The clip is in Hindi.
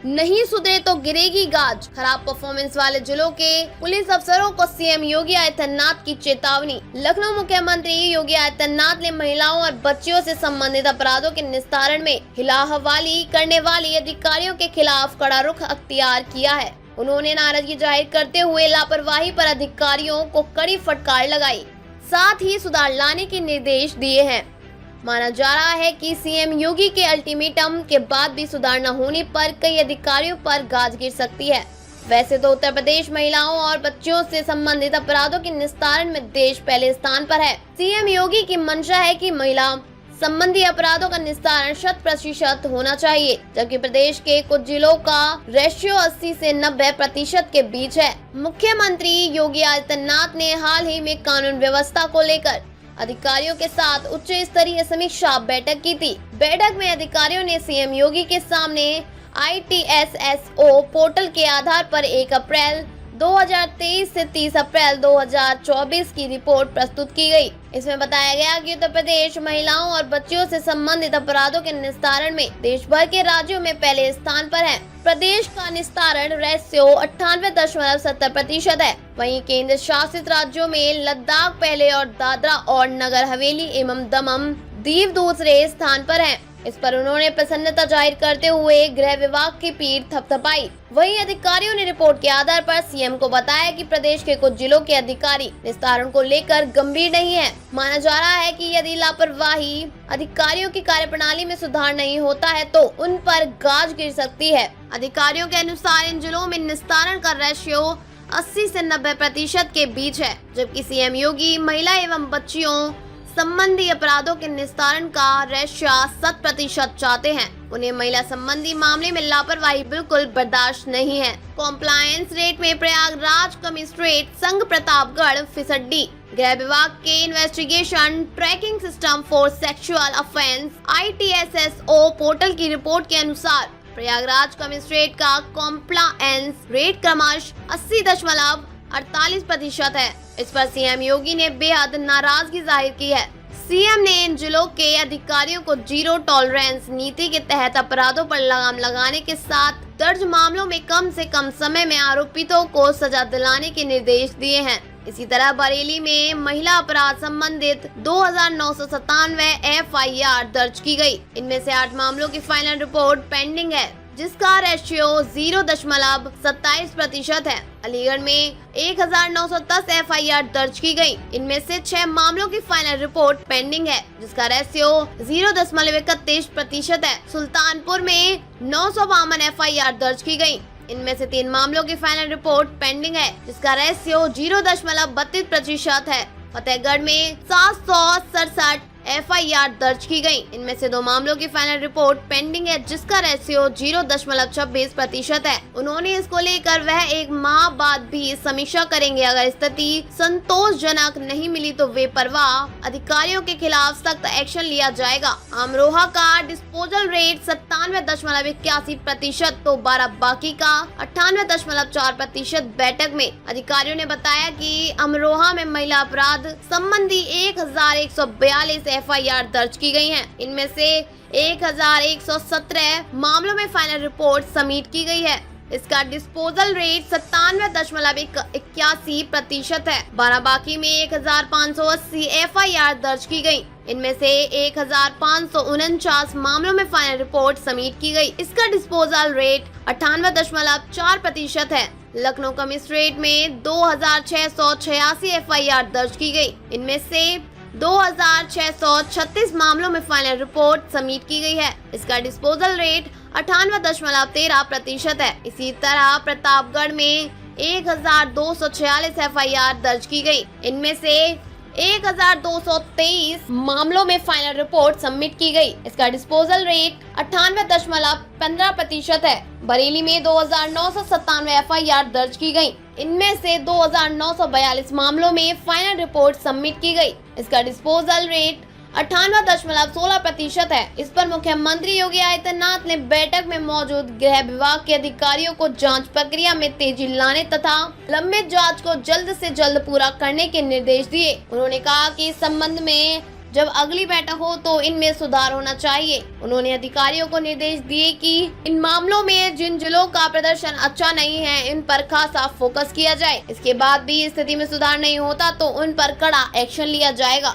नहीं सुधरे तो गिरेगी गाज। खराब परफॉर्मेंस वाले जिलों के पुलिस अफसरों को सीएम योगी आदित्यनाथ की चेतावनी। लखनऊ मुख्यमंत्री योगी आदित्यनाथ ने महिलाओं और बच्चियों से संबंधित अपराधों के निस्तारण में हिलाहवाली करने वाले अधिकारियों के खिलाफ कड़ा रुख अख्तियार किया है। उन्होंने नाराजगी जाहिर करते हुए लापरवाही पर अधिकारियों को कड़ी फटकार लगाई, साथ ही सुधार लाने के निर्देश दिए हैं। माना जा रहा है कि सीएम योगी के अल्टीमेटम के बाद भी सुधार न होने पर कई अधिकारियों पर गाज गिर सकती है। वैसे तो उत्तर प्रदेश महिलाओं और बच्चियों से संबंधित अपराधों के निस्तारण में देश पहले स्थान पर है। सीएम योगी की मंशा है कि महिला संबंधी अपराधों का निस्तारण 100% होना चाहिए, जबकि प्रदेश के कुछ जिलों का रेशियो 80 से 90% के बीच है। मुख्यमंत्री योगी आदित्यनाथ ने हाल ही में कानून व्यवस्था को लेकर अधिकारियों के साथ उच्च स्तरीय समीक्षा बैठक की थी। बैठक में अधिकारियों ने सीएम योगी के सामने ITSSO पोर्टल के आधार पर 1 अप्रैल 2023 से 30 अप्रैल 2024 की रिपोर्ट प्रस्तुत की गई। इसमें बताया गया कि उत्तर प्रदेश महिलाओं और बच्चियों से संबंधित अपराधों के निस्तारण में देश भर के राज्यों में पहले स्थान पर है। प्रदेश का निस्तारण रेशियो 98.70% है। वहीं केंद्र शासित राज्यों में लद्दाख पहले और दादरा और नगर हवेली एवं दमन दीव दूसरे स्थान पर है। इस पर उन्होंने प्रसन्नता जाहिर करते हुए गृह विभाग की पीठ थपथपाई। वहीं अधिकारियों ने रिपोर्ट के आधार पर सीएम को बताया कि प्रदेश के कुछ जिलों के अधिकारी निस्तारण को लेकर गंभीर नहीं है। माना जा रहा है कि यदि लापरवाही अधिकारियों की कार्यप्रणाली में सुधार नहीं होता है तो उन पर गाज गिर सकती है। अधिकारियों के अनुसार इन जिलों में निस्तारण का रेशियो 80 से 90% के बीच है, जबकि सीएम योगी महिला एवं बच्चियों संबंधी अपराधों के निस्तारण का रेशियो 100% चाहते हैं। उन्हें महिला संबंधी मामले में लापरवाही बिल्कुल बर्दाश्त नहीं है। कॉम्प्लायंस रेट में प्रयागराज कमिश्नरेट संघ प्रतापगढ़ फिसड्डी। गृह विभाग के investigation tracking system for sexual offence ITSSO portal की रिपोर्ट के अनुसार प्रयागराज कमिश्नरेट का कॉम्प्लायंस रेट क्रमशः 80.48% है। इस पर सीएम योगी ने बेहद नाराजगी जाहिर की है। सीएम ने इन जिलों के अधिकारियों को जीरो टॉलरेंस नीति के तहत अपराधों पर लगाम लगाने के साथ दर्ज मामलों में कम से कम समय में आरोपितों को सजा दिलाने के निर्देश दिए हैं। इसी तरह बरेली में महिला अपराध संबंधित 2997 FIR दर्ज की गई। इनमें से 8 मामलों की फाइनल रिपोर्ट पेंडिंग है, जिसका रेशियो 0.27% है। अलीगढ़ में 1910 FIR दर्ज की गई। इनमें से 6 मामलों की फाइनल रिपोर्ट पेंडिंग है, जिसका रेशियो 0.31% है। सुल्तानपुर में 952 FIR दर्ज की गई। इनमें से 3 मामलों की फाइनल रिपोर्ट पेंडिंग है, जिसका रेशियो 0.32% है। फतेहगढ़ में 767 FIR दर्ज की गई। इनमें से 2 मामलों की फाइनल रिपोर्ट पेंडिंग है, जिसका रेशियो 0.26% है। उन्होंने इसको लेकर वह 1 माह बाद भी समीक्षा करेंगे। अगर स्थिति संतोषजनक नहीं मिली तो बेपरवाह अधिकारियों के खिलाफ सख्त एक्शन लिया जाएगा। अमरोहा का डिस्पोजल रेट 97.81% तो बाराबांकी का 98.4%। बैठक में अधिकारियों ने बताया कि अमरोहा में महिला अपराध संबंधी 1142 FIR दर्ज की गई हैं। इनमें से 1117 मामलों में फाइनल रिपोर्ट सबमिट की गई है। इसका डिस्पोजल रेट 97.81% है। बाराबांकी में 1580 FIR दर्ज की गई। इनमें से 1549 मामलों में फाइनल रिपोर्ट सबमिट की गई। इसका डिस्पोजल रेट 98.4% है। लखनऊ कमिश्नरेट में 2686 FIR दर्ज की गई। इनमें से 2636 मामलों में फाइनल रिपोर्ट सबमिट की गई है। इसका डिस्पोजल रेट 98.13% है। इसी तरह प्रतापगढ़ में 1246 FIR दर्ज की गई। इनमें से 1223 मामलों में फाइनल रिपोर्ट सबमिट की गई। इसका डिस्पोजल रेट 98.15% है। बरेली में 2997 FIR दर्ज की गई। इनमें से 2942 मामलों में फाइनल रिपोर्ट सबमिट की गई। इसका डिस्पोजल रेट 98.16% है। इस पर मुख्यमंत्री योगी आदित्यनाथ ने बैठक में मौजूद गृह विभाग के अधिकारियों को जांच प्रक्रिया में तेजी लाने तथा लंबित जांच को जल्द से जल्द पूरा करने के निर्देश दिए। उन्होंने कहा कि इस संबंध में जब अगली बैठक हो तो इनमें सुधार होना चाहिए। उन्होंने अधिकारियों को निर्देश दिए कि इन मामलों में जिन जिलों का प्रदर्शन अच्छा नहीं है इन पर खासा फोकस किया जाए। इसके बाद भी स्थिति में सुधार नहीं होता तो उन पर कड़ा एक्शन लिया जाएगा।